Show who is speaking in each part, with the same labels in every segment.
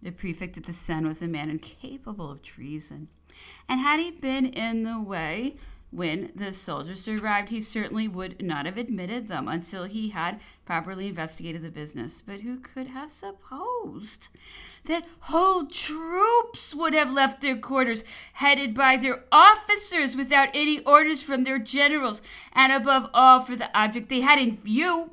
Speaker 1: The prefect of the Seine was a man incapable of treason. And had he been in the way when the soldiers arrived, he certainly would not have admitted them until he had properly investigated the business. But who could have supposed that whole troops would have left their quarters, headed by their officers, without any orders from their generals, and above all for the object they had in view?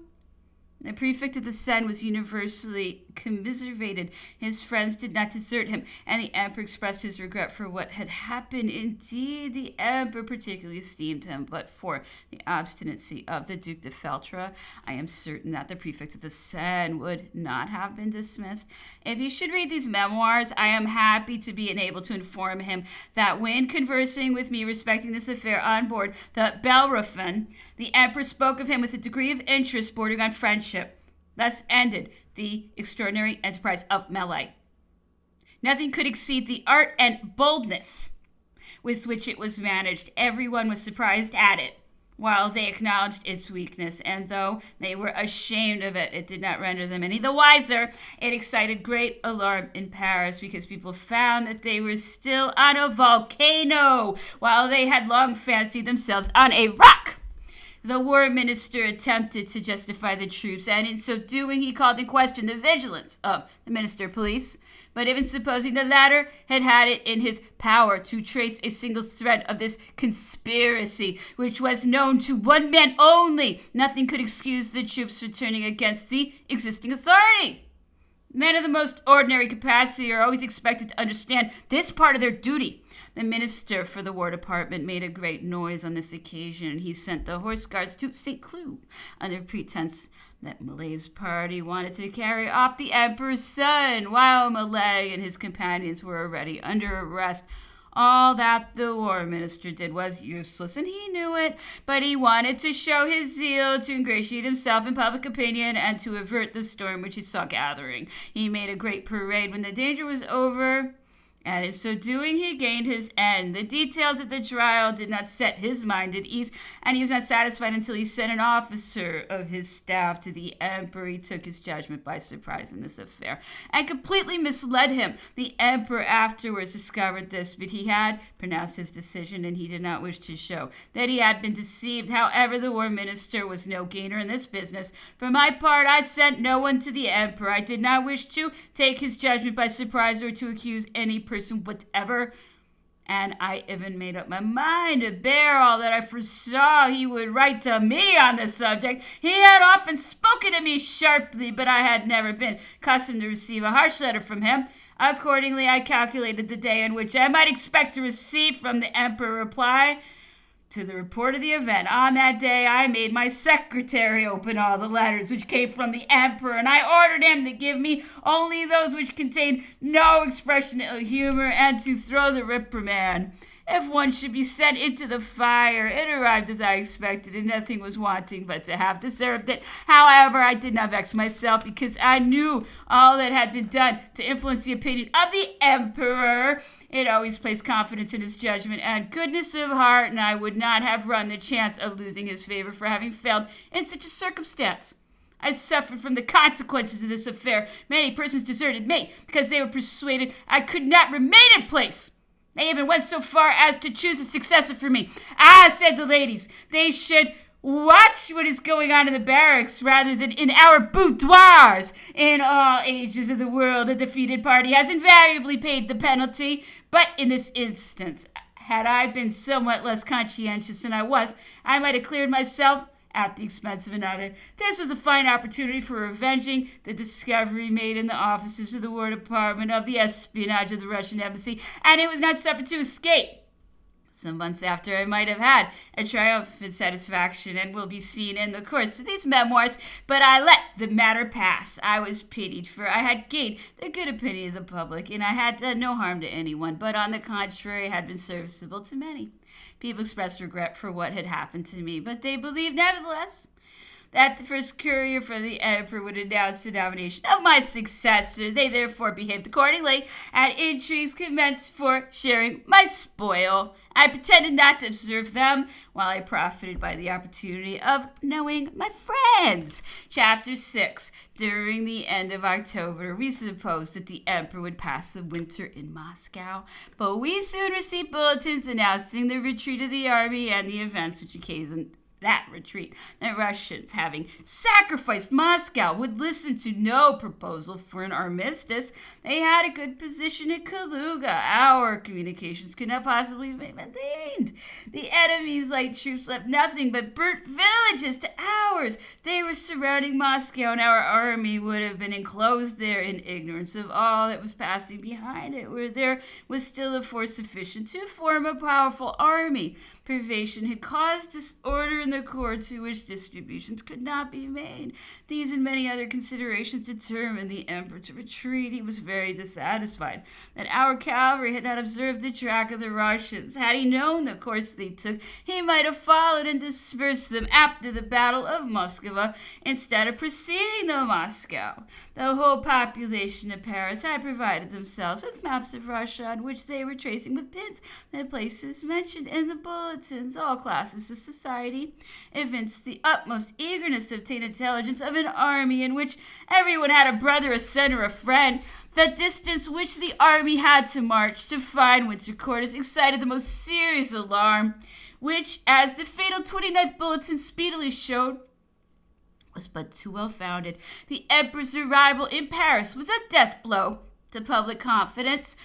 Speaker 1: The prefect of the Seine was universally commiserated. His friends did not desert him, and the emperor expressed his regret for what had happened. Indeed, the emperor particularly esteemed him, but for the obstinacy of the Duc de Feltre, I am certain that the prefect of the Seine would not have been dismissed. If he should read these memoirs, I am happy to be enabled to inform him that when conversing with me respecting this affair on board the Bellerophon, the emperor spoke of him with a degree of interest bordering on friendship. Thus ended the extraordinary enterprise of Melee. Nothing could exceed the art and boldness with which it was managed. Everyone was surprised at it, while they acknowledged its weakness, and though they were ashamed of it, it did not render them any the wiser. It excited great alarm in Paris, because people found that they were still on a volcano, while they had long fancied themselves on a rock. The war minister attempted to justify the troops, and in so doing he called in question the vigilance of the minister of police. But even supposing the latter had had it in his power to trace a single thread of this conspiracy, which was known to one man only, nothing could excuse the troops for turning against the existing authority. Men of the most ordinary capacity are always expected to understand this part of their duty. The minister for the War Department made a great noise on this occasion, and he sent the horse guards to St. Cloud under pretense that Malay's party wanted to carry off the emperor's son, while Malay and his companions were already under arrest. All that the war minister did was useless, and he knew it, but he wanted to show his zeal, to ingratiate himself in public opinion, and to avert the storm which he saw gathering. He made a great parade when the danger was over, and in so doing he gained his end. The details of the trial did not set his mind at ease, and he was not satisfied until he sent an officer of his staff to the emperor. He took his judgment by surprise in this affair, and completely misled him. The emperor afterwards discovered this, but he had pronounced his decision, and he did not wish to show that he had been deceived. However, the war minister was no gainer in this business. For my part, I sent no one to the emperor. I did not wish to take his judgment by surprise, or to accuse any person whatever, and I even made up my mind to bear all that I foresaw he would write to me on the subject. He had often spoken to me sharply, but I had never been accustomed to receive a harsh letter from him. Accordingly, I calculated the day on which I might expect to receive from the emperor a reply to the report of the event. On that day, I made my secretary open all the letters which came from the emperor, and I ordered him to give me only those which contained no expression of humor, and to throw the reprimand, if one should be sent into the fire. It arrived as I expected, and nothing was wanting but to have deserved it. However, I did not vex myself, because I knew all that had been done to influence the opinion of the emperor. It always placed confidence in his judgment and goodness of heart, and I would not have run the chance of losing his favor for having failed in such a circumstance. I suffered from the consequences of this affair. Many persons deserted me because they were persuaded I could not remain in place. They even went so far as to choose a successor for me. Said the ladies, they should watch what is going on in the barracks rather than in our boudoirs. In all ages of the world, a defeated party has invariably paid the penalty. But in this instance, had I been somewhat less conscientious than I was, I might have cleared myself at the expense of another. This was a fine opportunity for avenging the discovery made in the offices of the War Department of the espionage of the Russian embassy, and it was not suffered to escape. Some months after, I might have had a triumphant satisfaction, and will be seen in the course of these memoirs, but I let the matter pass. I was pitied, for I had gained the good opinion of the public, and I had done no harm to anyone, but on the contrary had been serviceable to many. People expressed regret for what had happened to me, but they believed nevertheless that the first courier from the emperor would announce the nomination of my successor. They therefore behaved accordingly, and intrigues commenced for sharing my spoil. I pretended not to observe them, while I profited by the opportunity of knowing my friends. Chapter 6. During the end of October, we supposed that the emperor would pass the winter in Moscow, but we soon received bulletins announcing the retreat of the army and the events which occasioned that retreat. The Russians, having sacrificed Moscow, would listen to no proposal for an armistice. They had a good position at Kaluga. Our communications could not possibly be maintained. The enemy's light troops left nothing but burnt villages to ours. They were surrounding Moscow, and our army would have been enclosed there in ignorance of all that was passing behind it, where there was still a force sufficient to form a powerful army. Privation had caused disorder in the corps, to which distributions could not be made. These and many other considerations determined the emperor to retreat. He was very dissatisfied that our cavalry had not observed the track of the Russians. Had he known the course they took, he might have followed and dispersed them after the battle of Moskva instead of preceding the Moscow. The whole population of Paris had provided themselves with maps of Russia, on which they were tracing with pins the places mentioned in the bulletins. All classes of society evinced the utmost eagerness to obtain intelligence of an army in which everyone had a brother, a son, or a friend. The distance which the army had to march to find winter quarters excited the most serious alarm, which, as the fatal 29th bulletin speedily showed, was but too well founded. The emperor's arrival in Paris was a death blow to public confidence.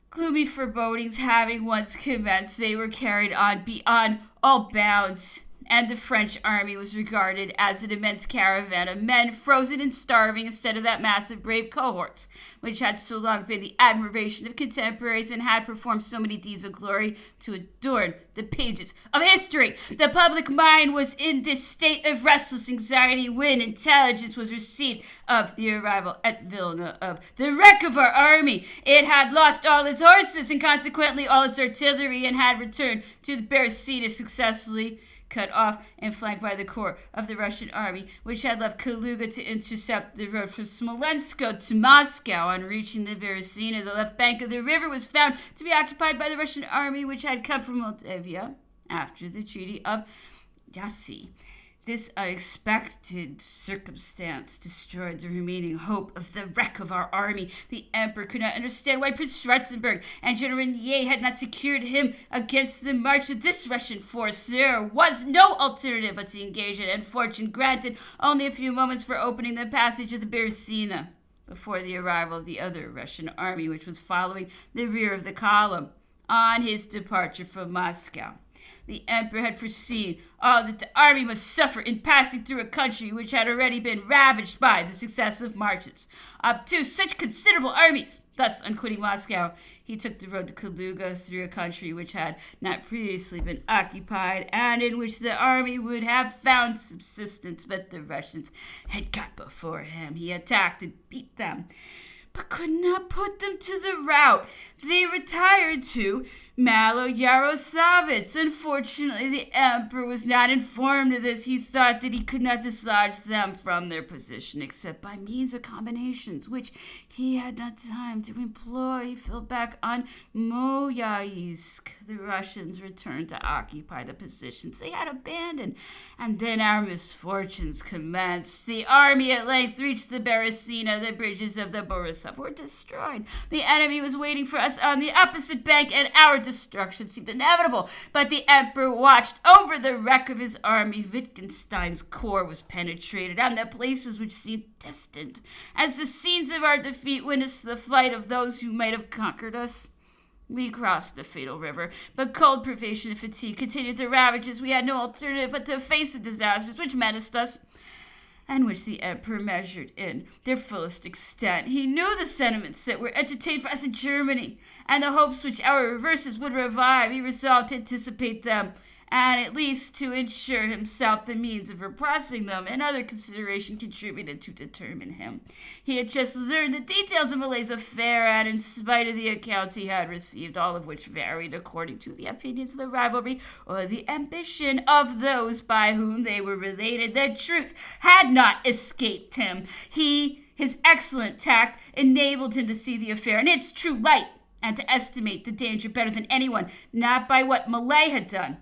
Speaker 1: Gloomy forebodings having once commenced, they were carried on beyond all bounds, and the French army was regarded as an immense caravan of men frozen and starving instead of that mass of brave cohorts which had so long been the admiration of contemporaries and had performed so many deeds of glory to adorn the pages of history. The public mind was in this state of restless anxiety when intelligence was received of the arrival at Vilna of the wreck of our army. It had lost all its horses and consequently all its artillery, and had returned to the Beresina successfully cut off and flanked by the corps of the Russian army, which had left Kaluga to intercept the road from Smolensk to Moscow. On reaching the Beresina, the left bank of the river was found to be occupied by the Russian army, which had come from Moldavia after the Treaty of Jassy. This unexpected circumstance destroyed the remaining hope of the wreck of our army. The emperor could not understand why Prince Schwarzenberg and General Renier had not secured him against the march of this Russian force. There was no alternative but to engage it, and fortune granted only a few moments for opening the passage of the Beresina before the arrival of the other Russian army, which was following the rear of the column on his departure from Moscow. The emperor had foreseen all that the army must suffer in passing through a country which had already been ravaged by the successive marches up to such considerable armies. Thus, on quitting Moscow, he took the road to Kaluga through a country which had not previously been occupied and in which the army would have found subsistence, but the Russians had got before him. He attacked and beat them, but could not put them to the rout. They retired to Maloyaroslavets. Unfortunately, the emperor was not informed of this. He thought that he could not dislodge them from their position except by means of combinations which he had not time to employ. He fell back on Moyaisk. The Russians returned to occupy the positions they had abandoned, and then our misfortunes commenced. The army at length reached the Beresina. The bridges of the Borisov were destroyed. The enemy was waiting for us on the opposite bank, and our destruction seemed inevitable. But the emperor watched over the wreck of his army. Wittgenstein's corps was penetrated, and the places which seemed distant as the scenes of our defeat witnessed the flight of those who might have conquered us. We crossed the fatal river, but cold, privation, and fatigue continued the ravages. We had no alternative but to face the disasters which menaced us, and which the emperor measured in their fullest extent. He knew the sentiments that were entertained for us in Germany, and the hopes which our reverses would revive. He resolved to anticipate them, and at least to ensure himself the means of repressing them. Another consideration contributed to determine him. He had just learned the details of Malay's affair, and in spite of the accounts he had received, all of which varied according to the opinions of the rivalry or the ambition of those by whom they were related, the truth had not escaped him. His excellent tact enabled him to see the affair in its true light and to estimate the danger better than anyone, not by what Malay had done,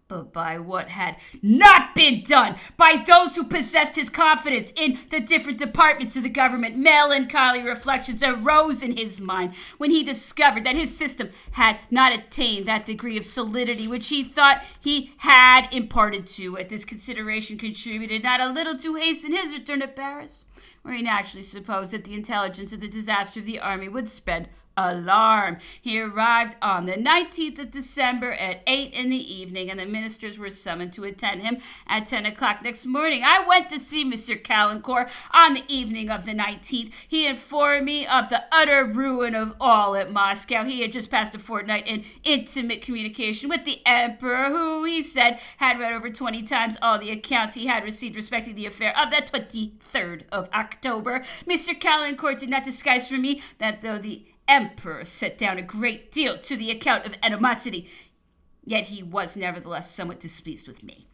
Speaker 1: but by what had not been done, by those who possessed his confidence in the different departments of the government. Melancholy reflections arose in his mind when he discovered that his system had not attained that degree of solidity which he thought he had imparted to it. This consideration contributed not a little to hasten his return to Paris, where he naturally supposed that the intelligence of the disaster of the army would spread alarm. He arrived on the 19th of December at 8 in the evening, and the ministers were summoned to attend him at 10 o'clock next morning. I went to see Monsieur Caulaincourt on the evening of the 19th. He informed me of the utter ruin of all at Moscow. He had just passed a fortnight in intimate communication with the emperor, who, he said, had read over 20 times all the accounts he had received respecting the affair of the 23rd of October. Monsieur Caulaincourt did not disguise from me that though the emperor set down a great deal to the account of animosity, yet he was nevertheless somewhat displeased with me.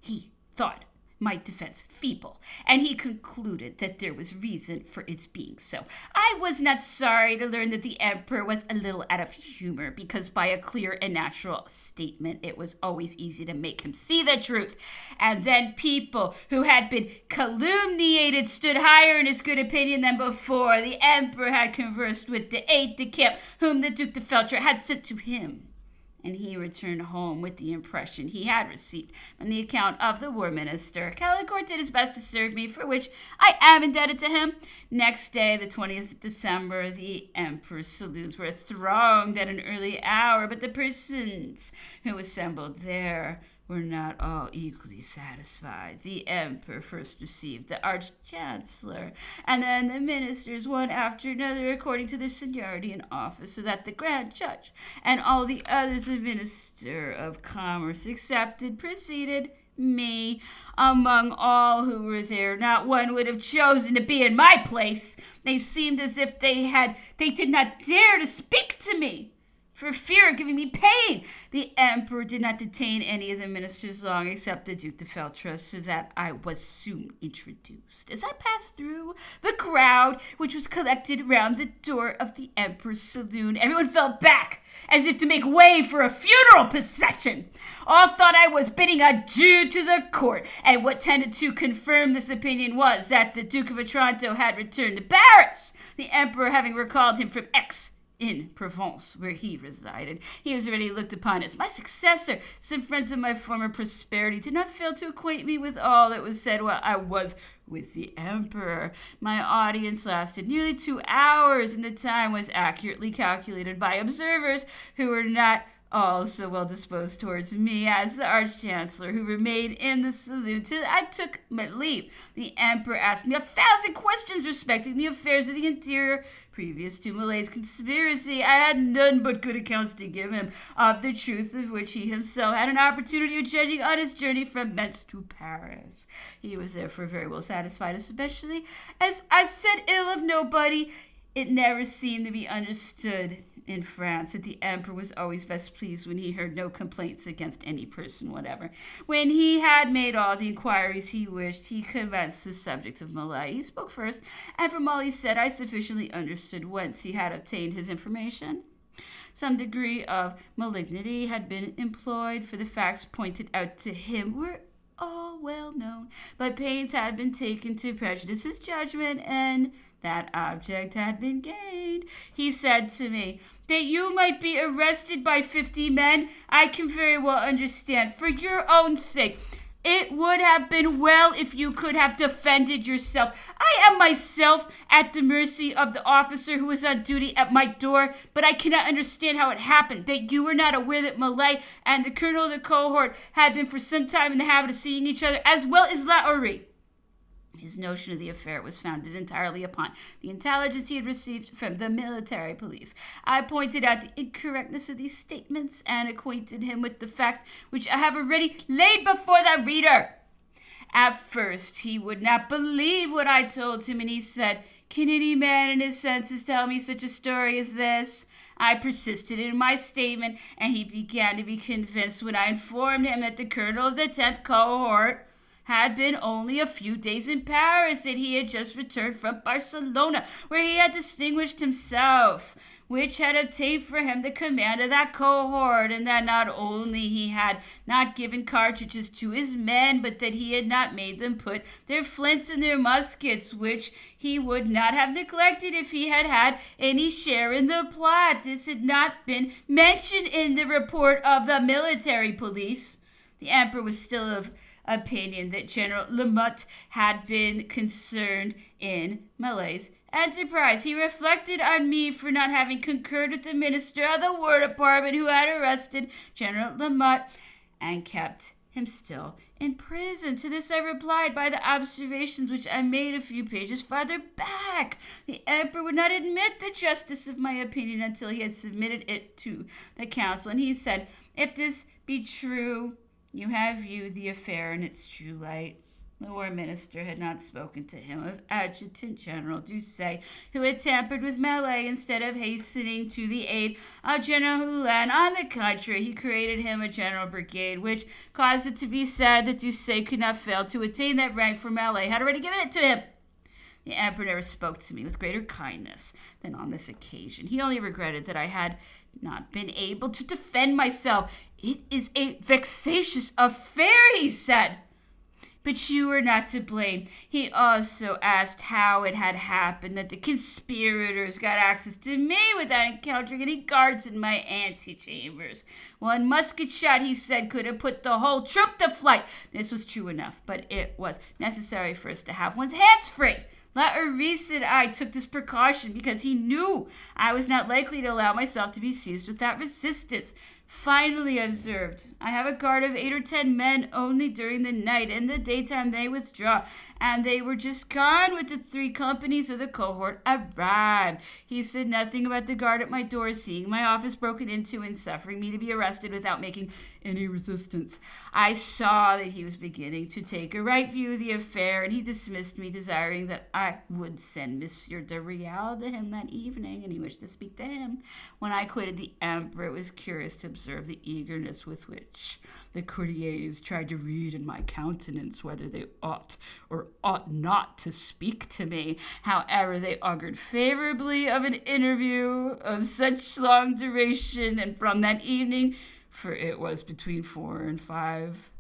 Speaker 1: He thought my defense feeble, and he concluded that there was reason for its being so. I was not sorry to learn that the emperor was a little out of humor, because by a clear and natural statement it was always easy to make him see the truth. And then people who had been calumniated stood higher in his good opinion than before. The emperor had conversed with the aide-de-camp whom the Duc de Feltre had sent to him, and he returned home with the impression he had received from the account of the war minister. Caulaincourt did his best to serve me, for which I am indebted to him. Next day, the 20th of December, the emperor's saloons were thronged at an early hour, but the persons who assembled there were not all equally satisfied. The emperor first received the arch-chancellor, and then the ministers, one after another, according to their seniority in office, so that the grand judge and all the others, the minister of commerce excepted, preceded me. Among all who were there, not one would have chosen to be in my place. They seemed as if they did not dare to speak to me for fear of giving me pain. The emperor did not detain any of the ministers long, except the Duc de Feltre, so that I was soon introduced. As I passed through the crowd, which was collected round the door of the emperor's saloon, everyone fell back, as if to make way for a funeral procession. All thought I was bidding adieu to the court, and what tended to confirm this opinion was that the Duke of Otranto had returned to Paris, the emperor having recalled him from Aix in Provence, where he resided. He was already looked upon as my successor. Some friends of my former prosperity did not fail to acquaint me with all that was said while I was with the emperor. My audience lasted nearly 2 hours, and the time was accurately calculated by observers who were not all so well disposed towards me as the arch-chancellor, who remained in the saloon till I took my leave. The emperor asked me 1,000 questions respecting the affairs of the interior. Previous to Malay's conspiracy, I had none but good accounts to give him of the truth, of which he himself had an opportunity of judging on his journey from Metz to Paris. He was therefore very well satisfied, especially as I said ill of nobody. It never seemed to be understood in France that the emperor was always best pleased when he heard no complaints against any person whatever. When he had made all the inquiries he wished, he commenced the subject of Malay. He spoke first, and from all he said, I sufficiently understood whence he had obtained his information. Some degree of malignity had been employed, for the facts pointed out to him were all well known, but pains had been taken to prejudice his judgment, and that object had been gained. He said to me, that you might be arrested by 50 men, I can very well understand. For your own sake, it would have been well if you could have defended yourself. I am myself at the mercy of the officer who is on duty at my door, but I cannot understand how it happened that you were not aware that Malay and the colonel of the cohort had been for some time in the habit of seeing each other, as well as La Horry. His notion of the affair was founded entirely upon the intelligence he had received from the military police. I pointed out the incorrectness of these statements and acquainted him with the facts which I have already laid before the reader. At first, he would not believe what I told him, and he said, "Can any man in his senses tell me such a story as this?" I persisted in my statement, and he began to be convinced when I informed him that the colonel of the 10th cohort had been only a few days in Paris, and he had just returned from Barcelona, where he had distinguished himself, which had obtained for him the command of that cohort, and that not only he had not given cartridges to his men, but that he had not made them put their flints in their muskets, which he would not have neglected if he had had any share in the plot. This had not been mentioned in the report of the military police. The emperor was still of opinion that General Lamotte had been concerned in Malay's enterprise. He reflected on me for not having concurred with the minister of the War Department who had arrested General Lamotte and kept him still in prison. To this I replied by the observations which I made a few pages farther back. The emperor would not admit the justice of my opinion until he had submitted it to the council, and he said, "If this be true, you have viewed the affair in its true light." The war minister had not spoken to him of Adjutant General Doucet, who had tampered with Malay instead of hastening to the aid of General Hulan. On the contrary, he created him a general brigade, which caused it to be said that Doucet could not fail to attain that rank, for Malay had already given it to him. The emperor never spoke to me with greater kindness than on this occasion. He only regretted that I had not been able to defend myself. "It is a vexatious affair," he said, "but you were not to blame." He also asked how it had happened that the conspirators got access to me without encountering any guards in my antechambers. "One musket shot," he said, "could have put the whole troop to flight." This was true enough, but it was necessary first to have one's hands free. Laurice and I took this precaution because he knew I was not likely to allow myself to be seized without resistance. Finally observed, "I have a guard of 8 or 10 men only during the night. In the daytime they withdraw, and they were just gone when the 3 companies of the cohort arrived." He said nothing about the guard at my door seeing my office broken into and suffering me to be arrested without making any resistance. I saw that he was beginning to take a right view of the affair, and he dismissed me, desiring that I would send Monsieur de Rial to him that evening, and he wished to speak to him. When I quitted the emperor, it was curious to observe the eagerness with which the courtiers tried to read in my countenance whether they ought or ought not to speak to me. However, they augured favorably of an interview of such long duration, and from that evening, for it was between 4 and 5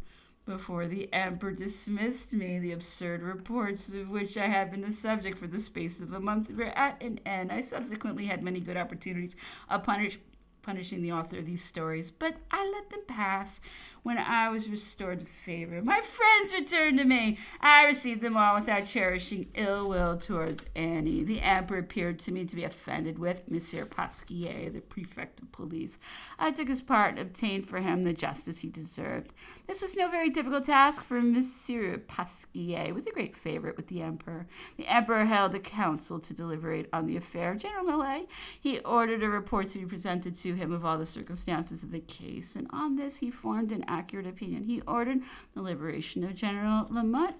Speaker 1: before the emperor dismissed me, the absurd reports of which I had been the subject for the space of a month were at an end. I subsequently had many good opportunities of punishing the author of these stories, but I let them pass. When I was restored to favor, my friends returned to me. I received them all without cherishing ill will towards any. The emperor appeared to me to be offended with Monsieur Pasquier, the prefect of police. I took his part and obtained for him the justice he deserved. This was no very difficult task, for Monsieur Pasquier was a great favorite with the emperor. The emperor held a council to deliberate on the affair of General Malay. He ordered a report to be presented to him of all the circumstances of the case, and on this he formed an accurate opinion. He ordered the liberation of General Lamotte,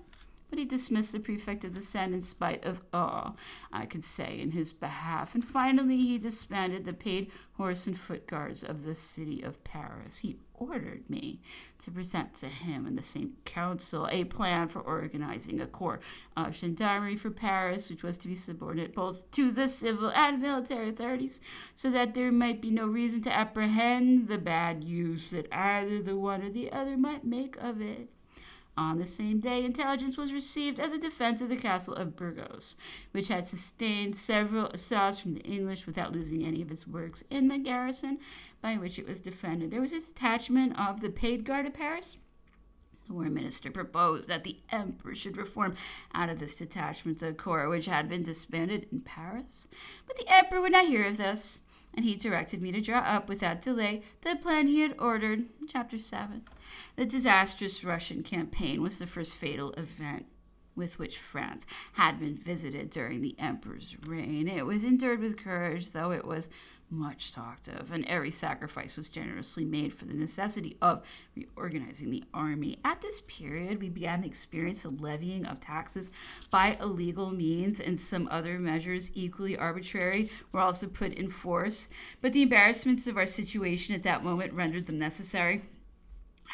Speaker 1: but he dismissed the prefect of the Seine in spite of all I could say in his behalf. And finally, he disbanded the paid horse and foot guards of the city of Paris. He ordered me to present to him in the same council a plan for organizing a corps of gendarmerie for Paris, which was to be subordinate both to the civil and military authorities, so that there might be no reason to apprehend the bad use that either the one or the other might make of it. On the same day, intelligence was received of the defense of the castle of Burgos, which had sustained several assaults from the English without losing any of its works in the garrison by which it was defended. There was a detachment of the paid guard of Paris. The war minister proposed that the emperor should reform out of this detachment the corps which had been disbanded in Paris. But the emperor would not hear of this, and he directed me to draw up without delay the plan he had ordered. Chapter 7. The disastrous Russian campaign was the first fatal event with which France had been visited during the emperor's reign. It was endured with courage, though it was much talked of, and every sacrifice was generously made for the necessity of reorganizing the army. At this period, we began to experience the levying of taxes by illegal means, and some other measures equally arbitrary were also put in force. But the embarrassments of our situation at that moment rendered them necessary.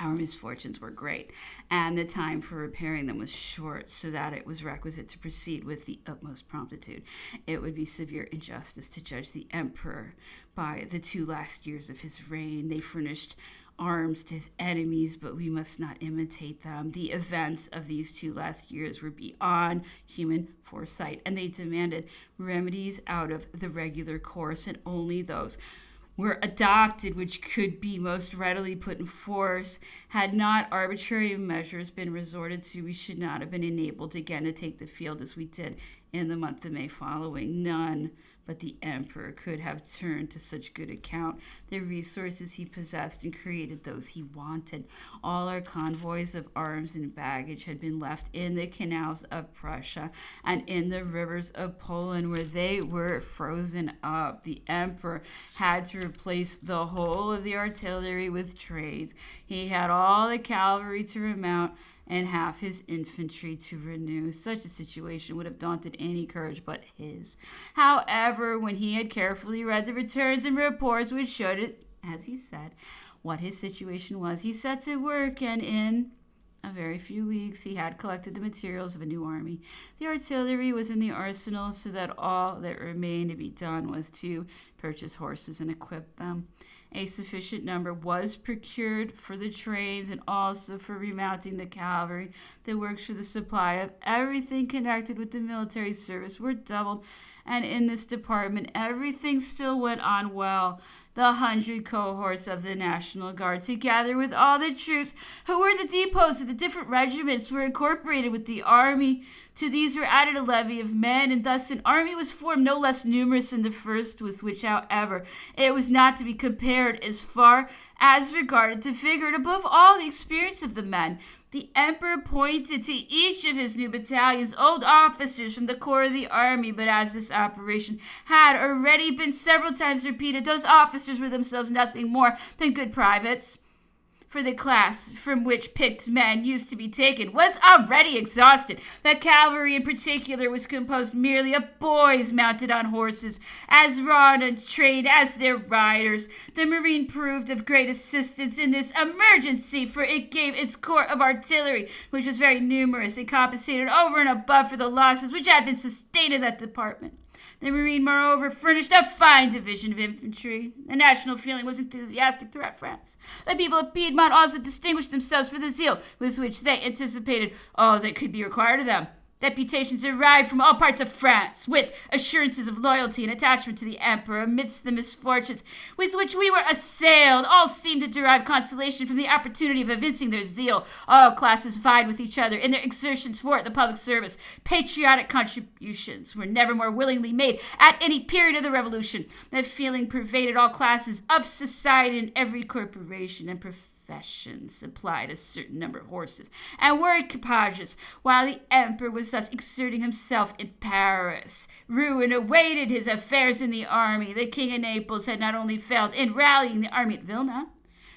Speaker 1: Our misfortunes were great, and the time for repairing them was short, so that it was requisite to proceed with the utmost promptitude. It would be severe injustice to judge the emperor by the 2 last years of his reign. They furnished arms to his enemies, but we must not imitate them. The events of these 2 last years were beyond human foresight, and they demanded remedies out of the regular course, and only those were adopted which could be most readily put in force. Had not arbitrary measures been resorted to, we should not have been enabled again to take the field as we did in the month of May following. None but the emperor could have turned to such good account the resources he possessed and created those he wanted. All our convoys of arms and baggage had been left in the canals of Prussia and in the rivers of Poland, where they were frozen up. The emperor had to replace the whole of the artillery with trains. He had all the cavalry to remount and half his infantry to renew. Such a situation would have daunted any courage but his. However, when he had carefully read the returns and reports which showed it, as he said, what his situation was, he set to work, and in a very few weeks he had collected the materials of a new army. The artillery was in the arsenal, so that all that remained to be done was to purchase horses and equip them. A sufficient number was procured for the trains and also for remounting the cavalry. The works for the supply of everything connected with the military service were doubled, and in this department everything still went on well. The 100 cohorts of the National Guard, together with all the troops who were in the depots of the different regiments, were incorporated with the army. To these were added a levy of men, and thus an army was formed no less numerous than the first, with which, however, it was not to be compared as far as regarded to figure, and above all the experience of the men. The emperor appointed to each of his new battalions old officers from the corps of the army, but as this operation had already been several times repeated, those officers were themselves nothing more than good privates. For the class from which picked men used to be taken was already exhausted. The cavalry in particular was composed merely of boys mounted on horses, as raw and untrained as their riders. The marine proved of great assistance in this emergency, for it gave its corps of artillery, which was very numerous, and compensated over and above for the losses which had been sustained in that department. The marine, moreover, furnished a fine division of infantry. The national feeling was enthusiastic throughout France. The people of Piedmont also distinguished themselves for the zeal with which they anticipated all that could be required of them. Deputations arrived from all parts of France, with assurances of loyalty and attachment to the emperor. Amidst the misfortunes with which we were assailed, all seemed to derive consolation from the opportunity of evincing their zeal. All classes vied with each other in their exertions for the public service. Patriotic contributions were never more willingly made at any period of the Revolution. That feeling pervaded all classes of society, and every corporation and profession supplied a certain number of horses and war equipages. While the emperor was thus exerting himself in Paris, ruin awaited his affairs in the army. The king of Naples had not only failed in rallying the army at Vilna,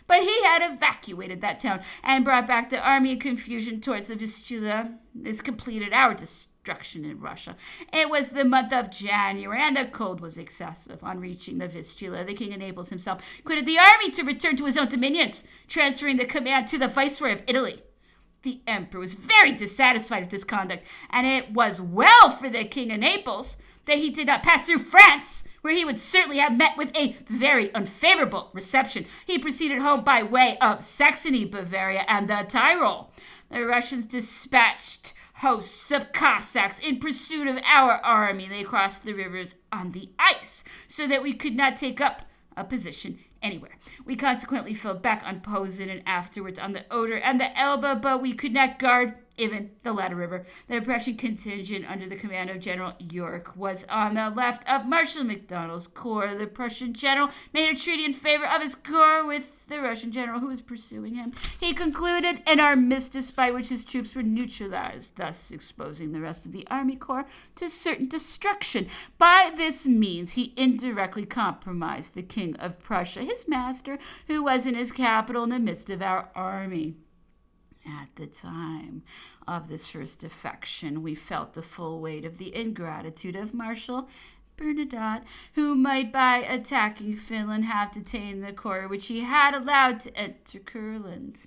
Speaker 1: but he had evacuated that town and brought back the army in confusion towards the Vistula. This completed our destruction in Russia. It was the month of January, and the cold was excessive. On reaching the Vistula, the king of Naples himself quitted the army to return to his own dominions, transferring the command to the viceroy of Italy. The emperor was very dissatisfied with this conduct, and it was well for the king of Naples that he did not pass through France, where he would certainly have met with a very unfavorable reception. He proceeded home by way of Saxony, Bavaria, and the Tyrol. The Russians dispatched hosts of Cossacks in pursuit of our army. They crossed the rivers on the ice, so that we could not take up a position anywhere. We consequently fell back on Posen and afterwards on the Oder and the Elbe, but we could not guard Even the latter river. The Prussian contingent under the command of General York was on the left of Marshal MacDonald's corps. The Prussian general made a treaty in favor of his corps with the Russian general who was pursuing him. He concluded an armistice by which his troops were neutralized, thus exposing the rest of the army corps to certain destruction. By this means, he indirectly compromised the King of Prussia, his master, who was in his capital in the midst of our army. At the time of this first defection, we felt the full weight of the ingratitude of Marshal Bernadotte, who might, by attacking Finland, have detained the corps which he had allowed to enter Kurland.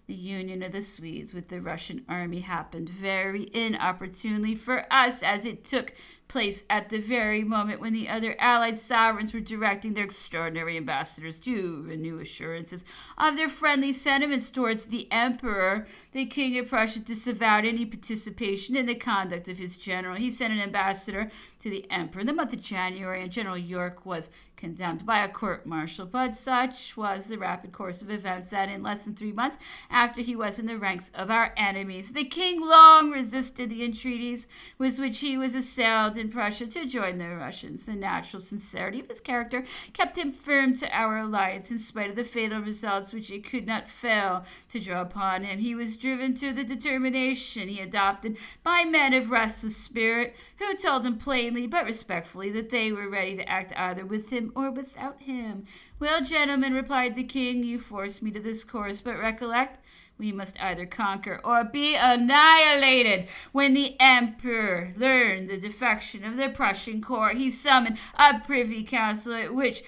Speaker 1: The union of the Swedes with the Russian army happened very inopportunely for us, as it took place at the very moment when the other allied sovereigns were directing their extraordinary ambassadors to renew assurances of their friendly sentiments towards the emperor. The King of Prussia disavowed any participation in the conduct of his general. He sent an ambassador to the emperor in the month of January, and General York was condemned by a court-martial. But such was the rapid course of events that in less than 3 months after he was in the ranks of our enemies, the king long resisted the entreaties with which he was assailed in Prussia to join the Russians. The natural sincerity of his character kept him firm to our alliance in spite of the fatal results which it could not fail to draw upon him. He was driven to the determination he adopted by men of restless spirit, who told him plainly but respectfully that they were ready to act either with him or without him. Well, gentlemen, replied the king, you force me to this course, but recollect, we must either conquer or be annihilated. When the emperor learned the defection of the Prussian corps, he summoned a privy council at which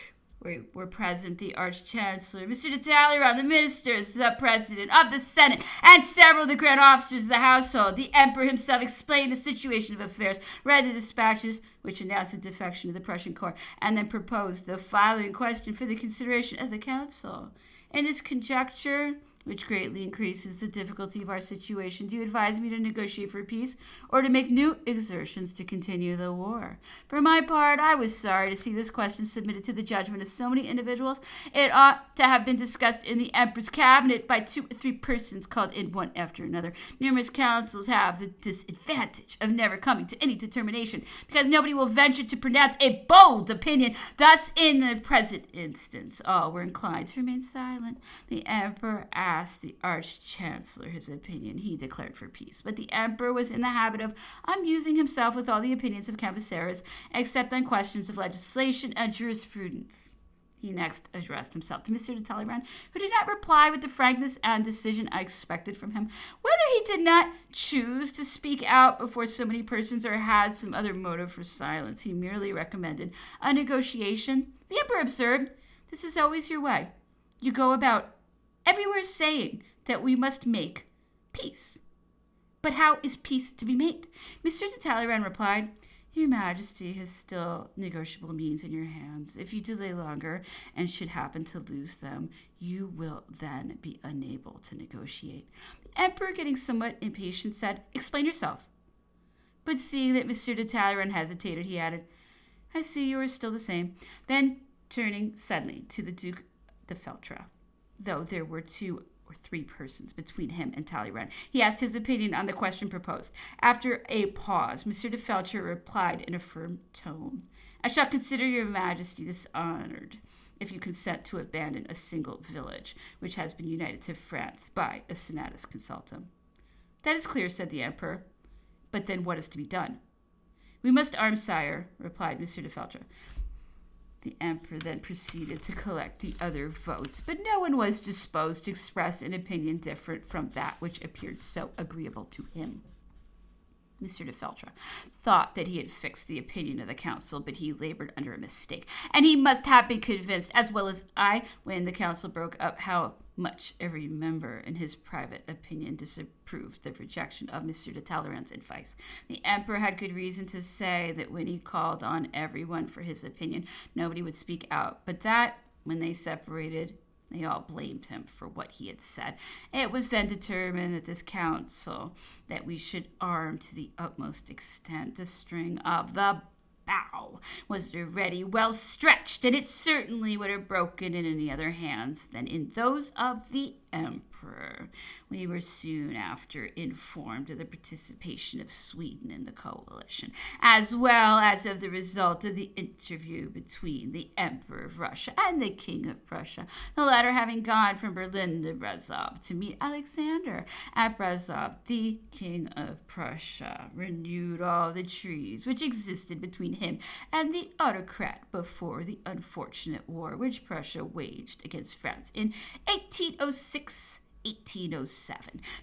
Speaker 1: were present the Arch-Chancellor, M. de Talleyrand, the ministers, the President of the Senate, and several of the grand officers of the household. The Emperor himself explained the situation of affairs, read the dispatches which announced the defection of the Prussian corps, and then proposed the following question for the consideration of the council. In this conjecture, which greatly increases the difficulty of our situation, do you advise me to negotiate for peace or to make new exertions to continue the war? For my part, I was sorry to see this question submitted to the judgment of so many individuals. It ought to have been discussed in the Emperor's cabinet by 2 or 3 persons called in one after another. Numerous councils have the disadvantage of never coming to any determination, because nobody will venture to pronounce a bold opinion. Thus, in the present instance, all were inclined to remain silent. The Emperor asked the Arch-Chancellor his opinion. He declared for peace, but the Emperor was in the habit of amusing himself with all the opinions of canvassers, except on questions of legislation and jurisprudence. He next addressed himself to M. de Talleyrand, who did not reply with the frankness and decision I expected from him. Whether he did not choose to speak out before so many persons or had some other motive for silence, he merely recommended a negotiation. The Emperor observed, "This is always your way. You go about everywhere saying that we must make peace. But how is peace to be made?" Mr. de Talleyrand replied, "Your Majesty has still negotiable means in your hands. If you delay longer and should happen to lose them, you will then be unable to negotiate." The Emperor, getting somewhat impatient, said, "Explain yourself." But seeing that Mr. de Talleyrand hesitated, he added, "I see you are still the same." Then, turning suddenly to the Duke de Feltre, though there were 2 or 3 persons between him and Talleyrand, he asked his opinion on the question proposed. After a pause, M. de Feltre replied in a firm tone, "I shall consider your Majesty dishonored if you consent to abandon a single village which has been united to France by a senatus consultum." "That is clear," said the Emperor. "But then what is to be done?" "We must arm, sire," replied M. de Feltre. The Emperor then proceeded to collect the other votes, but no one was disposed to express an opinion different from that which appeared so agreeable to him. M. de Feltre thought that he had fixed the opinion of the council, but he labored under a mistake, and he must have been convinced, as well as I, when the council broke up, how much every member in his private opinion disapproved the rejection of M. de Talleyrand's advice. The Emperor had good reason to say that when he called on everyone for his opinion, nobody would speak out, but that when they separated, they all blamed him for what he had said. It was then determined at this council that we should arm to the utmost extent. The string of the bow was already well stretched, and it certainly would have broken in any other hands than in those of the Emperor. emperor. We were soon after informed of the participation of Sweden in the coalition, as well as of the result of the interview between the Emperor of Russia and the King of Prussia, the latter having gone from Berlin to Brezov to meet Alexander at Brezov. The King of Prussia renewed all the treaties which existed between him and the autocrat before the unfortunate war which Prussia waged against France in 1806-1807.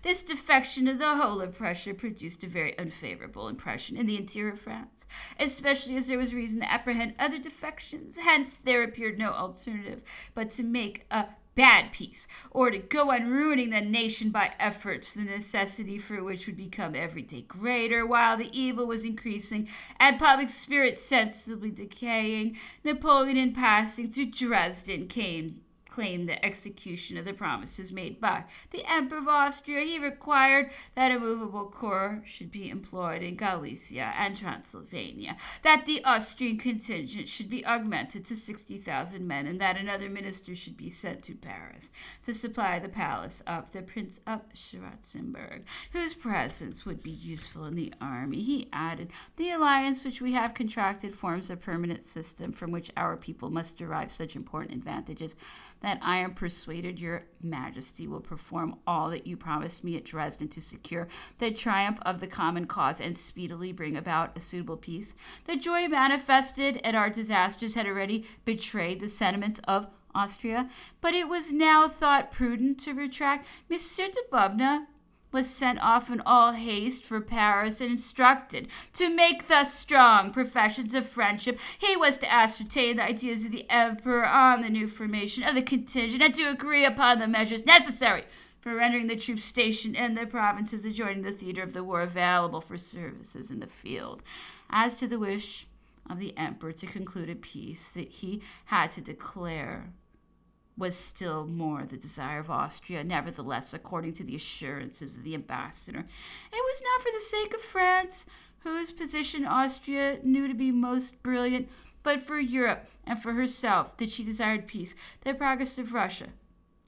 Speaker 1: This defection of the whole of Prussia produced a very unfavorable impression in the interior of France, especially as there was reason to apprehend other defections. Hence, there appeared no alternative but to make a bad peace, or to go on ruining the nation by efforts, the necessity for which would become every day greater, while the evil was increasing and public spirit sensibly decaying. Napoleon, in passing through Dresden, claimed the execution of the promises made by the Emperor of Austria. He required that a movable corps should be employed in Galicia and Transylvania, that the Austrian contingent should be augmented to 60,000 men, and that another minister should be sent to Paris to supply the palace of the Prince of Schwarzenberg, whose presence would be useful in the army. He added, the alliance which we have contracted forms a permanent system from which our people must derive such important advantages that I am persuaded your majesty will perform all that you promised me at Dresden to secure the triumph of the common cause and speedily bring about a suitable peace. The joy manifested at our disasters had already betrayed the sentiments of Austria, but it was now thought prudent to retract. Monsieur de Bubna was sent off in all haste for Paris and instructed to make thus strong professions of friendship. He was to ascertain the ideas of the emperor on the new formation of the contingent and to agree upon the measures necessary for rendering the troops stationed in the provinces adjoining the theater of the war available for services in the field. As to the wish of the emperor to conclude a peace that he had to declare was still more the desire of Austria. Nevertheless, according to the assurances of the ambassador, it was not for the sake of France, whose position Austria knew to be most brilliant, but for Europe and for herself that she desired peace. The progress of Russia,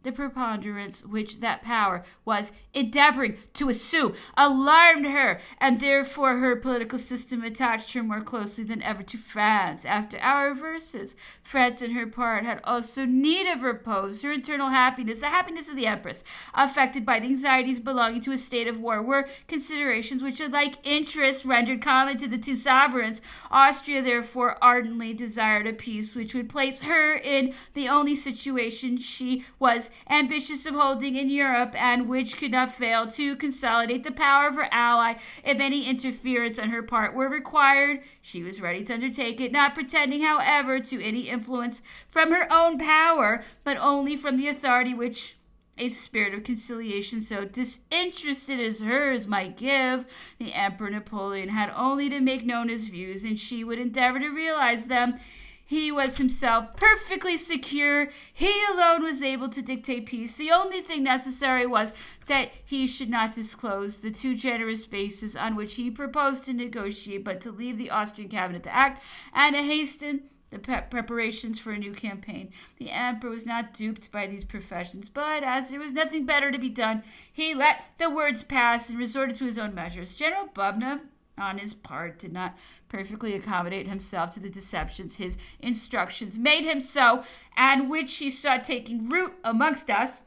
Speaker 1: the preponderance which that power was endeavoring to assume, alarmed her, and therefore her political system attached her more closely than ever to France. After our reverses, France, on her part, had also need of repose. Her internal happiness, the happiness of the Empress, affected by the anxieties belonging to a state of war, were considerations which a like interest rendered common to the two sovereigns. Austria, therefore, ardently desired a peace which would place her in the only situation she was ambitious of holding in Europe, and which could not fail to consolidate the power of her ally. If any interference on her part were required, she was ready to undertake it, not pretending, however, to any influence from her own power, but only from the authority which a spirit of conciliation so disinterested as hers might give. The Emperor Napoleon had only to make known his views, and she would endeavor to realize them. He was himself perfectly secure. He alone was able to dictate peace. The only thing necessary was that he should not disclose the too generous basis on which he proposed to negotiate, but to leave the Austrian cabinet to act and to hasten the preparations for a new campaign. The emperor was not duped by these professions, but as there was nothing better to be done, he let the words pass and resorted to his own measures. General Bubna, on his part, did not perfectly accommodate himself to the deceptions his instructions made him so, and which he saw taking root amongst us.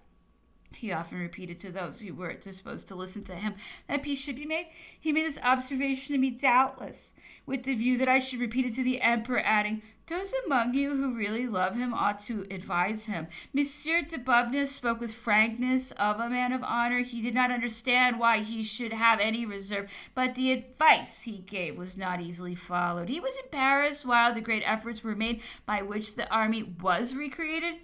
Speaker 1: He often repeated to those who were disposed to listen to him that peace should be made. He made this observation to me, doubtless, with the view that I should repeat it to the emperor, adding, those among you who really love him ought to advise him. Monsieur de Bubna spoke with frankness of a man of honor. He did not understand why he should have any reserve, but the advice he gave was not easily followed. He was in Paris while the great efforts were made by which the army was recreated.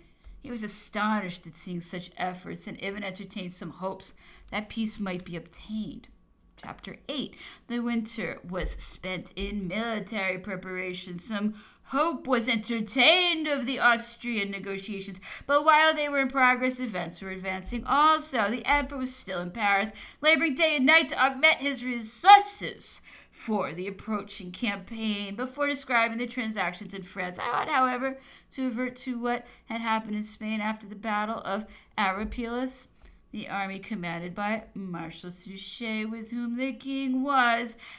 Speaker 1: He was astonished at seeing such efforts and even entertained some hopes that peace might be obtained. Chapter 8. The winter was spent in military preparation. Some hope was entertained of the Austrian negotiations, but while they were in progress, events were advancing also. The emperor was still in Paris, laboring day and night to augment his resources for the approaching campaign. Before describing the transactions in France, I ought, however, to revert to what had happened in Spain after the battle of Arapiles. The army commanded by Marshal Suchet, with whom the king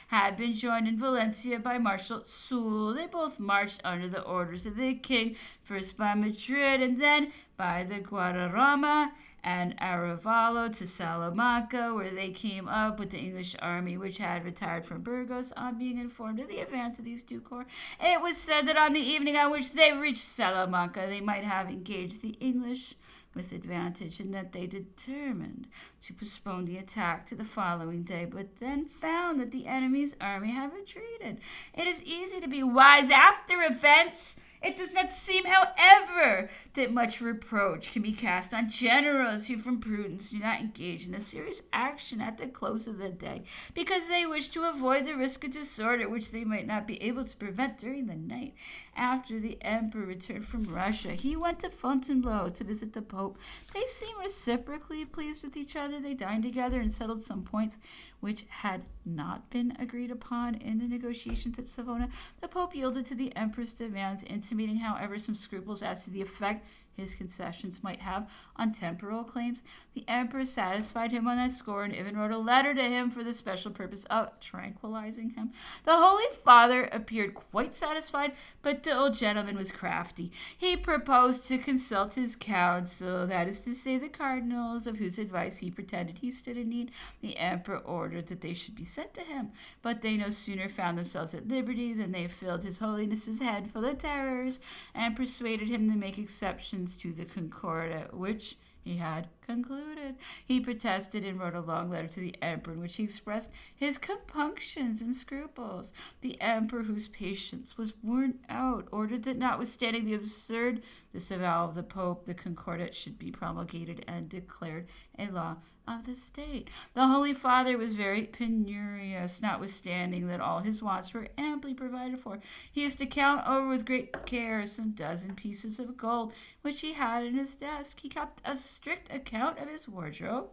Speaker 1: had been joined in Valencia by Marshal Soult. They both marched under the orders of the king, first by Madrid and then by the Guadarrama and Arevalo to Salamanca, where they came up with the English army, which had retired from Burgos. On being informed of the advance of these two corps, it was said that on the evening on which they reached Salamanca, they might have engaged the English with advantage, and that they determined to postpone the attack to the following day, but then found that the enemy's army had retreated. It is easy to be wise after events. It does not seem, however, that much reproach can be cast on generals who from prudence do not engage in a serious action at the close of the day, because they wish to avoid the risk of disorder which they might not be able to prevent during the night. After the emperor returned from Russia, he went to Fontainebleau to visit the Pope. They seemed reciprocally pleased with each other. They dined together and settled some points which had not been agreed upon in the negotiations at Savona. The Pope yielded to the emperor's demands, intimating, however, some scruples as to the effect his concessions might have on temporal claims. The emperor satisfied him on that score and even wrote a letter to him for the special purpose of tranquilizing him. The Holy Father appeared quite satisfied, but the old gentleman was crafty. He proposed to consult his council, that is to say the cardinals, of whose advice he pretended he stood in need. The emperor ordered that they should be sent to him, but they no sooner found themselves at liberty than they filled his holiness's head full of terrors and persuaded him to make exceptions to the Concordat, which he had concluded. He protested and wrote a long letter to the emperor in which he expressed his compunctions and scruples. The emperor, whose patience was worn out, ordered that notwithstanding the absurd disavowal of the Pope, the Concordat should be promulgated and declared a law of the state. The Holy Father was very penurious, notwithstanding that all his wants were amply provided for. He used to count over with great care some dozen pieces of gold which he had in his desk. He kept a strict account of his wardrobe,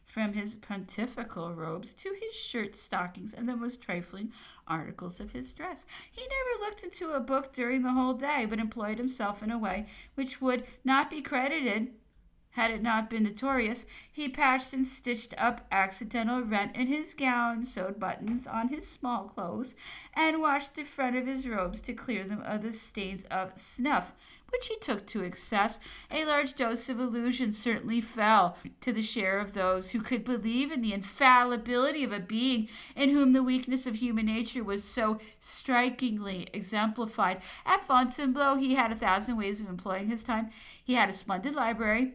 Speaker 1: from his pontifical robes to his shirts, stockings, and the most trifling articles of his dress. He never looked into a book during the whole day, but employed himself in a way which would not be credited had it not been notorious. He patched and stitched up accidental rent in his gown, sewed buttons on his small clothes, and washed the front of his robes to clear them of the stains of snuff, which he took to excess. A large dose of illusion certainly fell to the share of those who could believe in the infallibility of a being in whom the weakness of human nature was so strikingly exemplified. At Fontainebleau he had 1,000 ways of employing his time. He had a splendid library,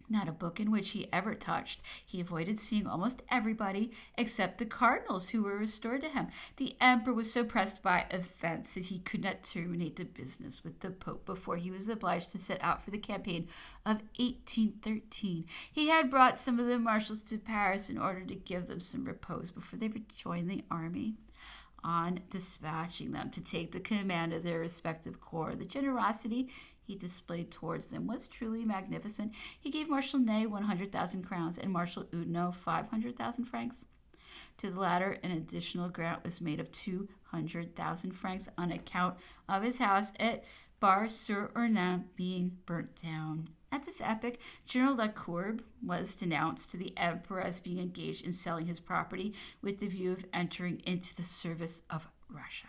Speaker 1: not a book in which he ever touched. He avoided seeing almost everybody except the cardinals who were restored to him. The emperor was so pressed by events that he could not terminate the business with the Pope before he was obliged to set out for the campaign of 1813. He had brought some of the marshals to Paris in order to give them some repose before they rejoined the army. On dispatching them to take the command of their respective corps, the generosity he displayed towards them was truly magnificent. He gave Marshal Ney 100,000 crowns and Marshal Oudinot 500,000 francs. To the latter, an additional grant was made of 200,000 francs on account of his house at Bar-sur-Ornain being burnt down. At this epoch, General Lecourbe was denounced to the emperor as being engaged in selling his property with the view of entering into the service of Russia.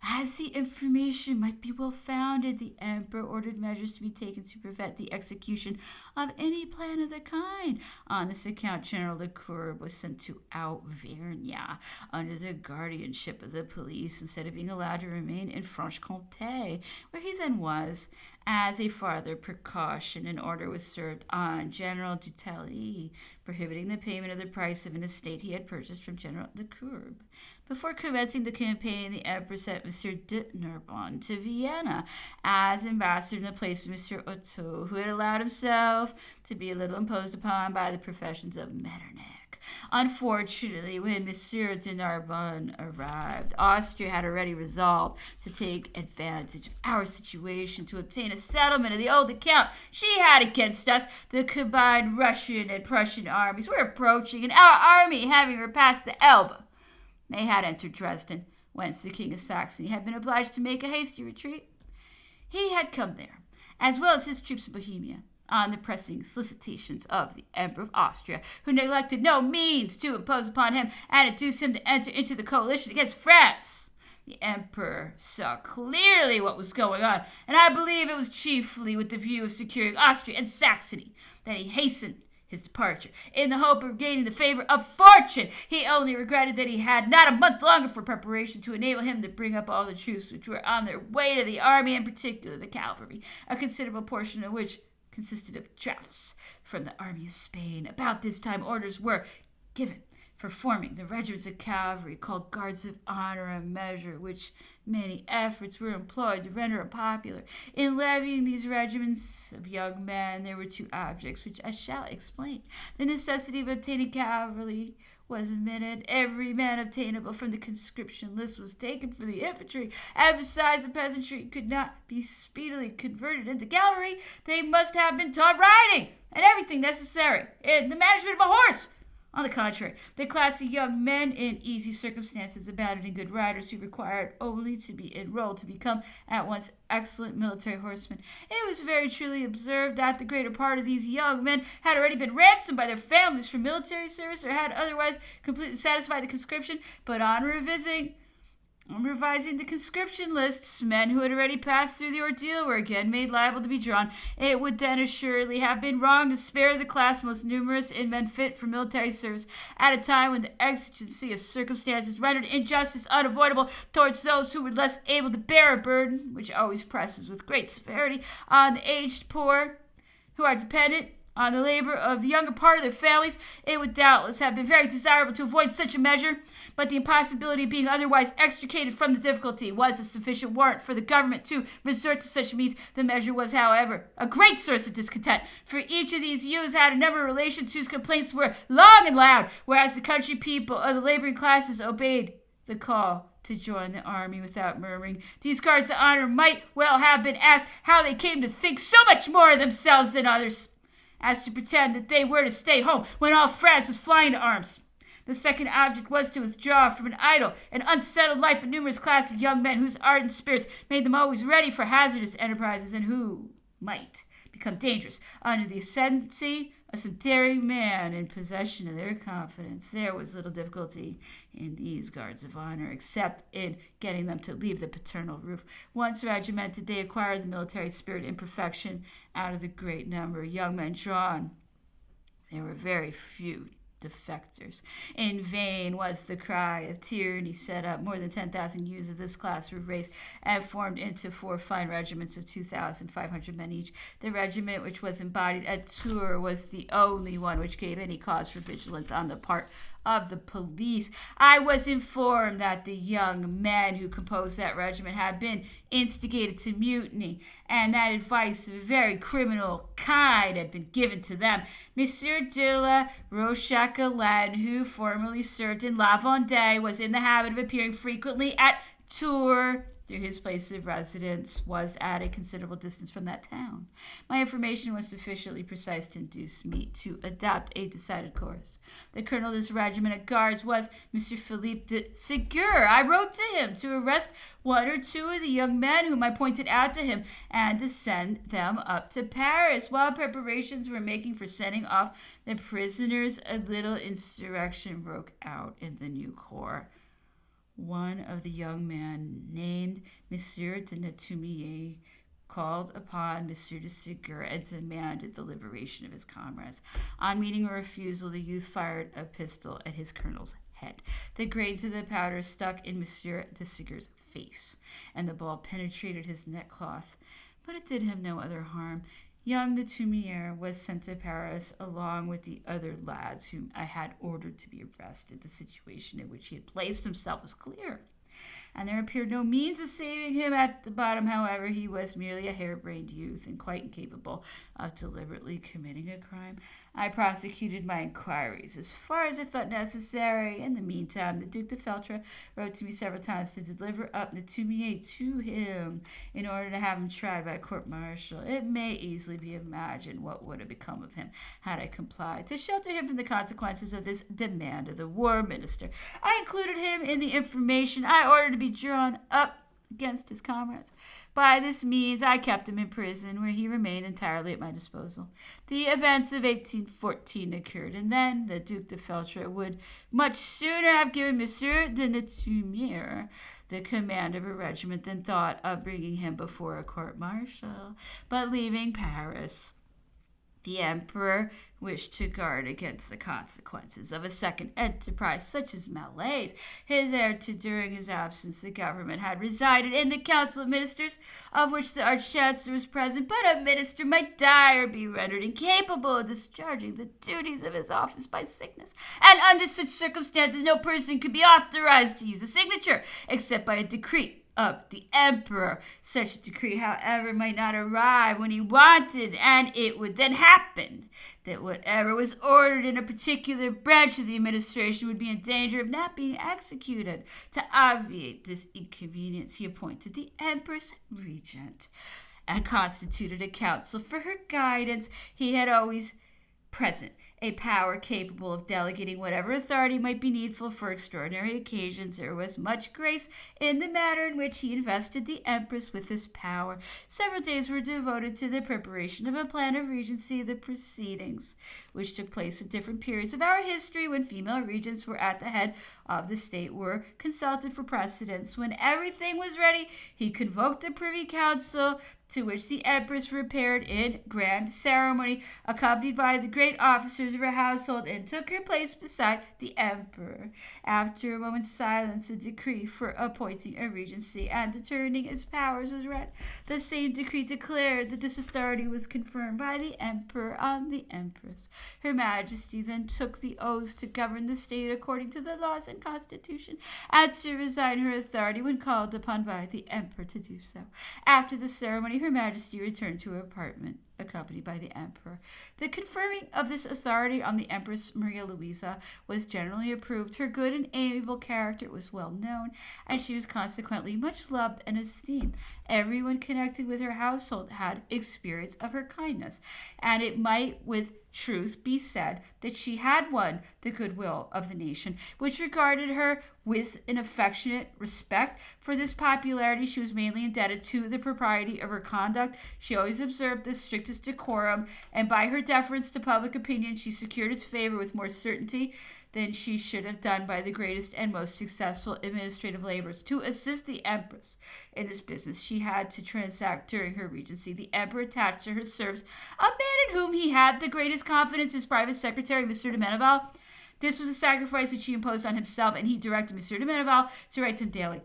Speaker 1: As the information might be well founded, the emperor ordered measures to be taken to prevent the execution of any plan of the kind. On this account, General Lecourbe was sent to Auvergne under the guardianship of the police instead of being allowed to remain in Franche-Comté, where he then was. As a farther precaution, an order was served on General Dutilleux, prohibiting the payment of the price of an estate he had purchased from General Lecourbe. Before commencing the campaign, the emperor sent M. de Narbonne to Vienna as ambassador in the place of M. Otto, who had allowed himself to be a little imposed upon by the professions of Metternich. Unfortunately, when M. de Narbonne arrived, Austria had already resolved to take advantage of our situation to obtain a settlement of the old account she had against us. The combined Russian and Prussian armies were approaching, and our army, having repassed the Elbe, they had entered Dresden, whence the King of Saxony had been obliged to make a hasty retreat. He had come there, as well as his troops in Bohemia, on the pressing solicitations of the Emperor of Austria, who neglected no means to impose upon him and induce him to enter into the coalition against France. The Emperor saw clearly what was going on, and I believe it was chiefly with the view of securing Austria and Saxony that he hastened his departure, in the hope of gaining the favor of fortune. He only regretted that he had not a month longer for preparation to enable him to bring up all the troops which were on their way to the army, in particular the cavalry, a considerable portion of which consisted of drafts from the army of Spain. About this time orders were given for forming the regiments of cavalry called Guards of Honor, a measure which many efforts were employed to render unpopular. In levying these regiments of young men, there were two objects, which I shall explain. The necessity of obtaining cavalry was admitted. Every man obtainable from the conscription list was taken for the infantry, and besides, the peasantry could not be speedily converted into cavalry. They must have been taught riding and everything necessary in the management of a horse. On the contrary, the class of young men in easy circumstances abounded in good riders who required only to be enrolled to become at once excellent military horsemen. It was very truly observed that the greater part of these young men had already been ransomed by their families for military service, or had otherwise completely satisfied the conscription, but on revising the conscription lists, men who had already passed through the ordeal were again made liable to be drawn. It would then assuredly have been wrong to spare the class most numerous in men fit for military service at a time when the exigency of circumstances rendered injustice unavoidable towards those who were less able to bear a burden, which always presses with great severity on the aged poor, who are dependent on the labor of the younger part of their families. It would doubtless have been very desirable to avoid such a measure, but the impossibility of being otherwise extricated from the difficulty was a sufficient warrant for the government to resort to such means. The measure was, however, a great source of discontent, for each of these youths had a number of relations whose complaints were long and loud, whereas the country people of the laboring classes obeyed the call to join the army without murmuring. These guards of honor might well have been asked how they came to think so much more of themselves than others, as to pretend that they were to stay home when all France was flying to arms. The second object was to withdraw from an idle and unsettled life a numerous class of young men whose ardent spirits made them always ready for hazardous enterprises, and who might become dangerous under the ascendancy of some daring man in possession of their confidence. There was little difficulty in these guards of honor, except in getting them to leave the paternal roof. Once regimented, they acquired the military spirit in perfection. Out of the great number of young men drawn, there were very few defectors. In vain was the cry of tyranny set up. More than 10,000 youths of this class were raised and formed into 4 fine regiments of 2,500 men each. The regiment which was embodied at Tours was the only one which gave any cause for vigilance on the part of the police. I was informed that the young men who composed that regiment had been instigated to mutiny, and that advice of a very criminal kind had been given to them. Monsieur de la Rochefoucauld, who formerly served in La Vendée, was in the habit of appearing frequently at Tours, though his place of residence was at a considerable distance from that town. My information was sufficiently precise to induce me to adopt a decided course. The colonel of this regiment of guards was Monsieur Philippe de Ségur. I wrote to him to arrest 1 or 2 of the young men whom I pointed out to him, and to send them up to Paris. While preparations were making for sending off the prisoners, a little insurrection broke out in the new corps. One of the young men, named Monsieur de Napoleon, called upon Monsieur de Ségur and demanded the liberation of his comrades. On meeting a refusal, the youth fired a pistol at his colonel's head. The grains of the powder stuck in Monsieur de Ségur's face, and the ball penetrated his neckcloth, but it did him no other harm. Young Napoleon was sent to Paris along with the other lads whom I had ordered to be arrested. The situation in which he had placed himself was clear, and there appeared no means of saving him. At the bottom, however, he was merely a harebrained youth and quite incapable of deliberately committing a crime. I prosecuted my inquiries as far as I thought necessary. In the meantime, the Duc de Feltre wrote to me several times to deliver up Napoleon to him in order to have him tried by a court-martial. It may easily be imagined what would have become of him had I complied. To shelter him from the consequences of this demand of the war minister, I included him in the information I ordered to be drawn up against his comrades. By this means, I kept him in prison, where he remained entirely at my disposal. The events of 1814 occurred, and then the Duc de Feltre would much sooner have given Monsieur de Netumier the command of a regiment than thought of bringing him before a court-martial. But leaving Paris, the emperor wished to guard against the consequences of a second enterprise such as Malaise. Hitherto, during his absence, the government had resided in the council of ministers, of which the arch-chancellor was present, but a minister might die or be rendered incapable of discharging the duties of his office by sickness, and under such circumstances no person could be authorized to use a signature except by a decree of the emperor. Such a decree, however, might not arrive when he wanted, and it would then happen that whatever was ordered in a particular branch of the administration would be in danger of not being executed. To obviate this inconvenience, he appointed the empress regent and constituted a council for her guidance. He had always present a power capable of delegating whatever authority might be needful for extraordinary occasions. There was much grace in the manner in which he invested the empress with this power. Several days were devoted to the preparation of a plan of regency. The proceedings, which took place at different periods of our history when female regents were at the head of the state, were consulted for precedence. When everything was ready, he convoked a privy council, to which the empress repaired in grand ceremony, accompanied by the great officers of her household, and took her place beside the emperor. After a moment's silence, a decree for appointing a regency and determining its powers was read. The same decree declared that this authority was confirmed by the emperor on the empress. Her Majesty then took the oaths to govern the state according to the laws and constitution, and to resign her authority when called upon by the emperor to do so. After the ceremony, Her Majesty returned to her apartment, accompanied by the emperor. The conferring of this authority on the Empress Maria Louisa was generally approved. Her good and amiable character was well known, and she was consequently much loved and esteemed. Everyone connected with her household had experience of her kindness, and it might with truth be said that she had won the goodwill of the nation, which regarded her with an affectionate respect. For this popularity she was mainly indebted to the propriety of her conduct. She always observed the strictest decorum, and by her deference to public opinion she secured its favor with more certainty than she should have done by the greatest and most successful administrative labors. To assist the empress in this business she had to transact during her regency, the emperor attached to her service a man in whom he had the greatest confidence, his private secretary, Monsieur de Meneval. This was a sacrifice which he imposed on himself, and he directed Monsieur de Meneval to write to him daily.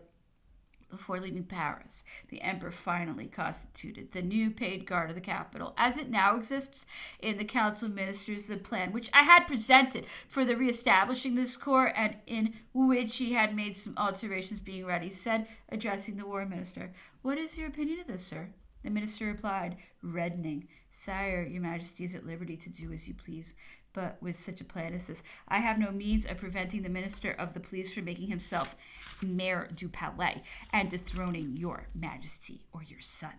Speaker 1: Before leaving Paris, the emperor finally constituted the new paid guard of the capital, as it now exists in the council of ministers. The plan which I had presented for the re-establishing this corps, and in which he had made some alterations, being ready, said, addressing the war minister, "What is your opinion of this, sir?" The minister replied, reddening, "Sire, your Majesty is at liberty to do as you please. But with such a plan as this, I have no means of preventing the minister of the police from making himself maire du palais and dethroning your Majesty or your son."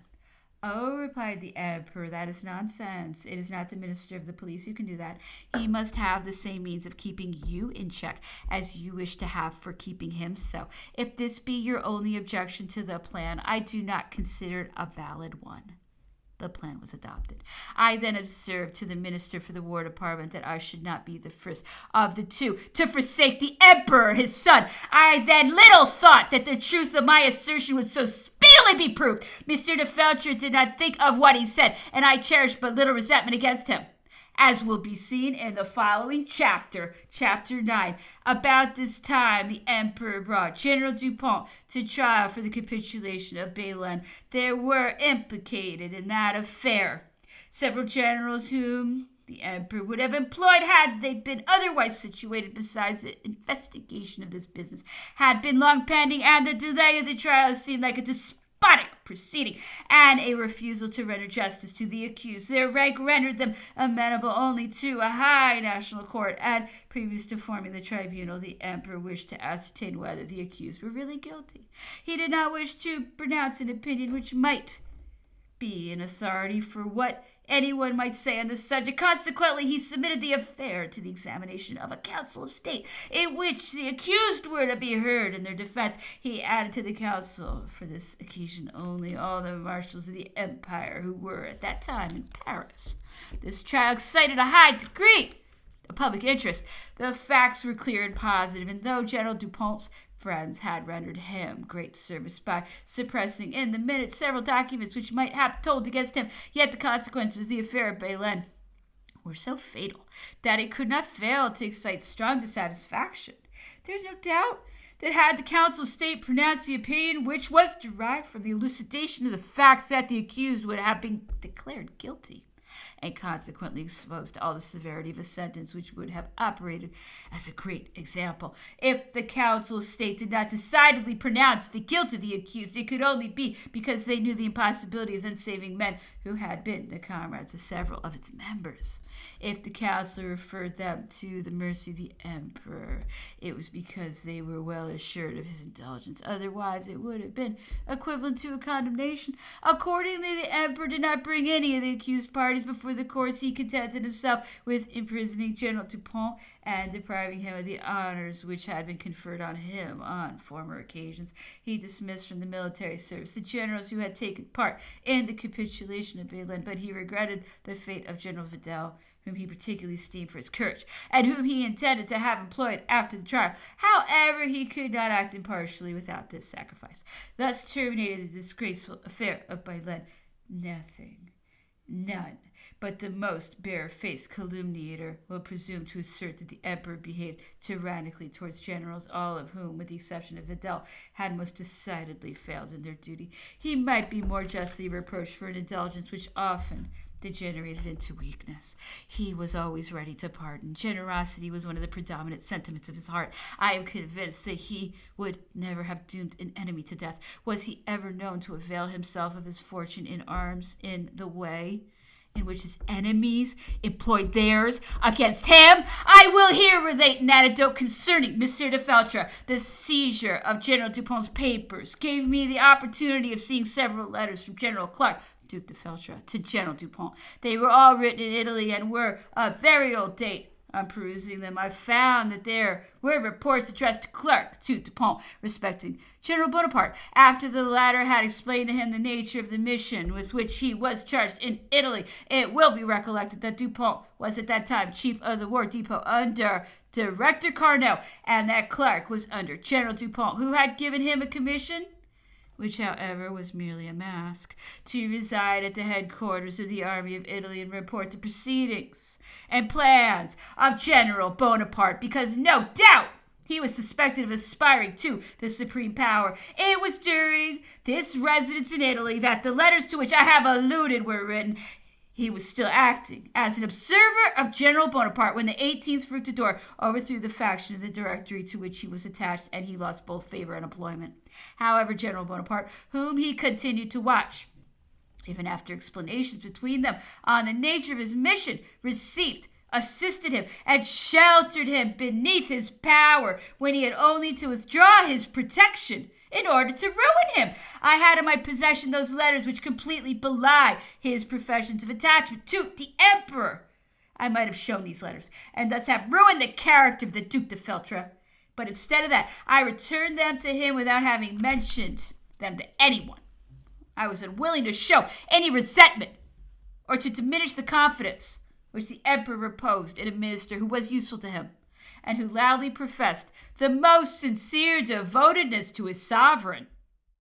Speaker 1: "Oh," replied the emperor, "that is nonsense. It is not the minister of the police who can do that. He must have the same means of keeping you in check as you wish to have for keeping him so. If this be your only objection to the plan, I do not consider it a valid one." The plan was adopted. I then observed to the minister for the War Department that I should not be the first of the two to forsake the emperor, his son. I then little thought that the truth of my assertion would so speedily be proved. Monsieur de Feltre did not think of what he said, and I cherished but little resentment against him, as will be seen in the following chapter, Chapter 9. About this time, the emperor brought General Dupont to trial for the capitulation of Bayonne. There were implicated in that affair several generals whom the emperor would have employed had they been otherwise situated. Besides, the investigation of this business had been long pending, and the delay of the trial seemed like a despotic proceeding, and a refusal to render justice to the accused. Their rank rendered them amenable only to a high national court, and previous to forming the tribunal, the emperor wished to ascertain whether the accused were really guilty. He did not wish to pronounce an opinion which might be an authority for what anyone might say on the subject. Consequently, he submitted the affair to the examination of a council of state, in which the accused were to be heard in their defense. He added to the council, for this occasion only, all the marshals of the empire who were at that time in Paris. This trial excited a high degree of public interest. The facts were clear and positive, and though General Dupont's friends had rendered him great service by suppressing in the minutes several documents which might have told against him, yet the consequences of the affair of Belen were so fatal that it could not fail to excite strong dissatisfaction. There is no doubt that had the Council of State pronounced the opinion which was derived from the elucidation of the facts, that the accused would have been declared guilty, and consequently exposed to all the severity of a sentence which would have operated as a great example. If the Council of State did not decidedly pronounce the guilt of the accused, it could only be because they knew the impossibility of then saving men who had been the comrades of several of its members. If the Council referred them to the mercy of the Emperor, it was because they were well assured of his indulgence. Otherwise, it would have been equivalent to a condemnation. Accordingly, the Emperor did not bring any of the accused parties before the courts. He contented himself with imprisoning General Dupont and depriving him of the honors which had been conferred on him on former occasions. He dismissed from the military service the generals who had taken part in the capitulation of Belen, but he regretted the fate of General Vidal, whom he particularly esteemed for his courage, and whom he intended to have employed after the trial. However, he could not act impartially without this sacrifice. Thus terminated the disgraceful affair of Belen. None but the most bare-faced calumniator will presume to assert that the Emperor behaved tyrannically towards generals, all of whom, with the exception of Vidal, had most decidedly failed in their duty. He might be more justly reproached for an indulgence which often degenerated into weakness. He was always ready to pardon. Generosity was one of the predominant sentiments of his heart. I am convinced that he would never have doomed an enemy to death. Was he ever known to avail himself of his fortune in arms in the way in which his enemies employed theirs against him? I will here relate an anecdote concerning Monsieur de Feltre. The seizure of General Dupont's papers gave me the opportunity of seeing several letters from General Clark, Duc de Feltre, to General Dupont. They were all written in Italy and were of very old date. On perusing them, I found that there were reports addressed to Clark, to Dupont, respecting General Bonaparte, after the latter had explained to him the nature of the mission with which he was charged in Italy. It will be recollected that Dupont was at that time chief of the war depot under Director Carnot, and that Clark was under General Dupont, who had given him a commission, which, however, was merely a mask, to reside at the headquarters of the Army of Italy and report the proceedings and plans of General Bonaparte, because no doubt he was suspected of aspiring to the supreme power. It was during this residence in Italy that the letters to which I have alluded were written. He was still acting as an observer of General Bonaparte when the 18th Fructidor overthrew the faction of the Directory to which he was attached, and he lost both favor and employment. However, General Bonaparte, whom he continued to watch, even after explanations between them on the nature of his mission, assisted him, and sheltered him beneath his power when he had only to withdraw his protection in order to ruin him. I had in my possession those letters which completely belie his professions of attachment to the Emperor. I might have shown these letters, and thus have ruined the character of the Duc de Feltre. But instead of that, I returned them to him without having mentioned them to anyone. I was unwilling to show any resentment or to diminish the confidence which the Emperor reposed in a minister who was useful to him, and who loudly professed the most sincere devotedness to his sovereign.